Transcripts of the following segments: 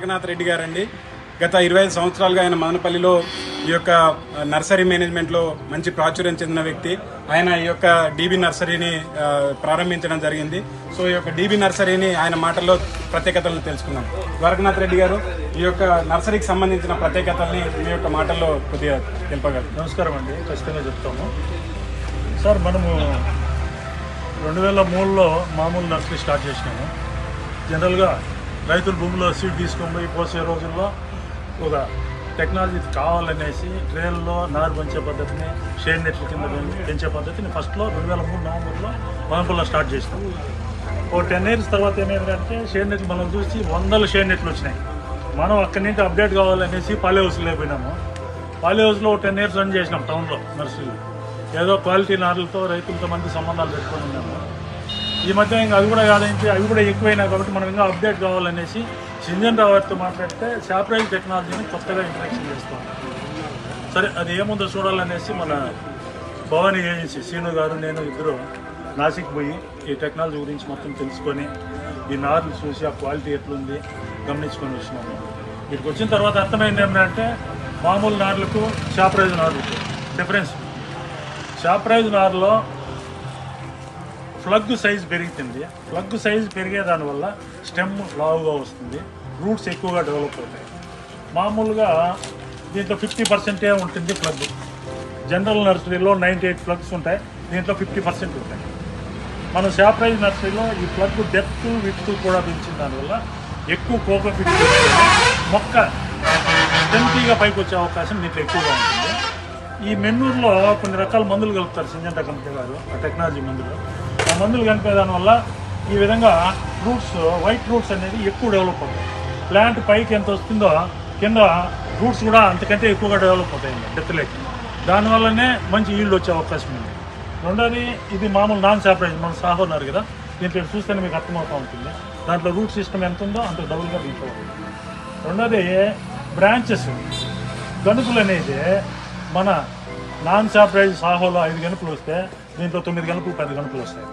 ద్వారకనాథ్ రెడ్డి గారండి. గత 25 సంవత్సరాలుగా ఆయన మదనపల్లిలో ఈ యొక్క నర్సరీ మేనేజ్మెంట్లో మంచి ప్రాచుర్యం చెందిన వ్యక్తి. ఆయన ఈ యొక్క డీబీ నర్సరీని ప్రారంభించడం జరిగింది. సో ఈ యొక్క డీబీ నర్సరీని ఆయన మాటల్లో ప్రత్యేకతలను తెలుసుకుందాం. ద్వారకనాథ్ రెడ్డి గారు, ఈ యొక్క నర్సరీకి సంబంధించిన ప్రత్యేకతల్ని మీ యొక్క మాటల్లో కొద్దిగా తెలుపగలరు. నమస్కారం అండి, ఖచ్చితంగా చెప్తాము సార్. మనము 2003లో మామూలు నర్సరీ స్టార్ట్ చేసినాము. జనరల్గా రైతుల భూమిలో సీడ్ తీసుకొని పోయి పోసే రోజుల్లో ఒక టెక్నాలజీ కావాలనేసి ట్రేల్లో నారు పెంచే పద్ధతిని, షేడ్ నెట్ల కింద పెంచే పద్ధతిని ఫస్ట్లో 2003 నవంబర్లో మదనపల్లిలో స్టార్ట్ చేసినాము. ఓ 10 years తర్వాత ఏమైందంటే షేడ్ నెట్లు మనం చూసి 100 షేడ్ నెట్లు వచ్చినాయి. మనం అక్కడి నుంచి అప్డేట్ కావాలనేసి పాలీ హౌస్లో అయిపోయినాము. పాలీ హౌస్లో 10 years రన్ చేసినాం టౌన్లో నర్సరీలో. ఏదో క్వాలిటీ నార్లతో రైతులతో మంచి సంబంధాలు పెట్టుకొని ఉన్నాము. ఈ మధ్య ఇంకా అది కూడా కాదంటే అవి కూడా ఎక్కువైనా కాబట్టి మనం ఇంకా అప్డేట్ కావాలనేసి సింజన్ రావుతో మాట్లాడితే సాప్రైజ్ టెక్నాలజీని కొత్తగా ఇంట్రడక్షన్ చేస్తాం. సరే, అది ఏముందో చూడాలనేసి మన భవానీ ఏజెన్సీ సీను గారు, నేను ఇద్దరు నాసిక్ పోయి ఈ టెక్నాలజీ గురించి మొత్తం తెలుసుకొని ఈ నార్లు చూసి ఆ క్వాలిటీ ఎట్లుంది గమనించుకొని వచ్చినాము. వీటికి వచ్చిన తర్వాత అర్థమైంది ఏంటంటే మామూలు నార్లకు సాప్రైజ్ నార్లకు డిఫరెన్స్. సాప్రైజ్ నార్లో ఫ్లగ్ సైజ్ పెరుగుతుంది. ఫ్లగ్ సైజ్ పెరిగే దానివల్ల స్టెమ్ లావుగా వస్తుంది, రూట్స్ ఎక్కువగా డెవలప్ అవుతాయి. మామూలుగా దీంట్లో 50% ఉంటుంది ఫ్లగ్. జనరల్ నర్సరీలో 98 ఫ్లగ్స్ ఉంటాయి, దీంట్లో 50% ఉంటాయి. మన సాప్రైజ్ నర్సరీలో ఈ ఫ్లగ్ డెప్త్ విడ్త్ కూడా పెంచిన దానివల్ల ఎక్కువ కోకో ఫిట్ మొక్క స్ట్రెంతీగా పైకి వచ్చే అవకాశం దీంట్లో ఎక్కువగా ఉంటుంది. ఈ మెన్నూరులో కొన్ని రకాల మందులు కలుపుతారు సింజంటా కంపెనీ గారు, ఆ టెక్నాలజీ మందులు. ఆ మందులు కనిపే దానివల్ల ఈ విధంగా రూట్స్, వైట్ రూట్స్ అనేది ఎక్కువ డెవలప్ అవుతాయి. ప్లాంట్ పైకి ఎంత వస్తుందో కింద రూట్స్ కూడా అంతకంటే ఎక్కువగా డెవలప్ అవుతాయి డెత్తులేకి. దానివల్లనే మంచి ఈల్డ్ వచ్చే అవకాశం ఉంది. రెండోది, ఇది మామూలు నాన్ సాప్రైజ్, మనం సాహో ఉన్నారు కదా, దీంట్లో చూస్తేనే మీకు అర్థమవుతూ ఉంటుంది. దాంట్లో రూట్ సిస్టమ్ ఎంత ఉందో అంత డబుల్గా దీంట్లో ఉంటుంది. రెండోది, బ్రాంచెస్ గనుపులు అనేది మన నాన్ సాప్రైజ్ సాహోలో 5 గనుపులు వస్తే దీంట్లో 9 గనుపులు 10 గనుపులు వస్తాయి.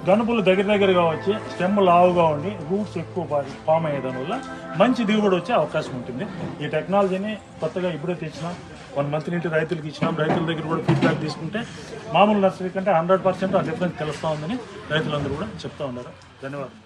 గనుపులు దగ్గరగా వచ్చి స్టెమ్ లావుగా ఉండి రూట్స్ ఎక్కువ ఫామ్ అయ్యేదానివల్ల మంచి దిగుబడి వచ్చే అవకాశం ఉంటుంది. ఈ టెక్నాలజీని కొత్తగా ఇప్పుడే తెచ్చినాం. 1 month నుండి రైతులకు ఇచ్చినాం. రైతుల దగ్గర కూడా ఫీడ్బ్యాక్ తీసుకుంటే మామూలు నర్సరీ కంటే 100% ఆ డిఫరెన్స్ తెలుస్తూ ఉందని రైతులందరూ కూడా చెప్తూ ఉన్నారు. ధన్యవాదాలు.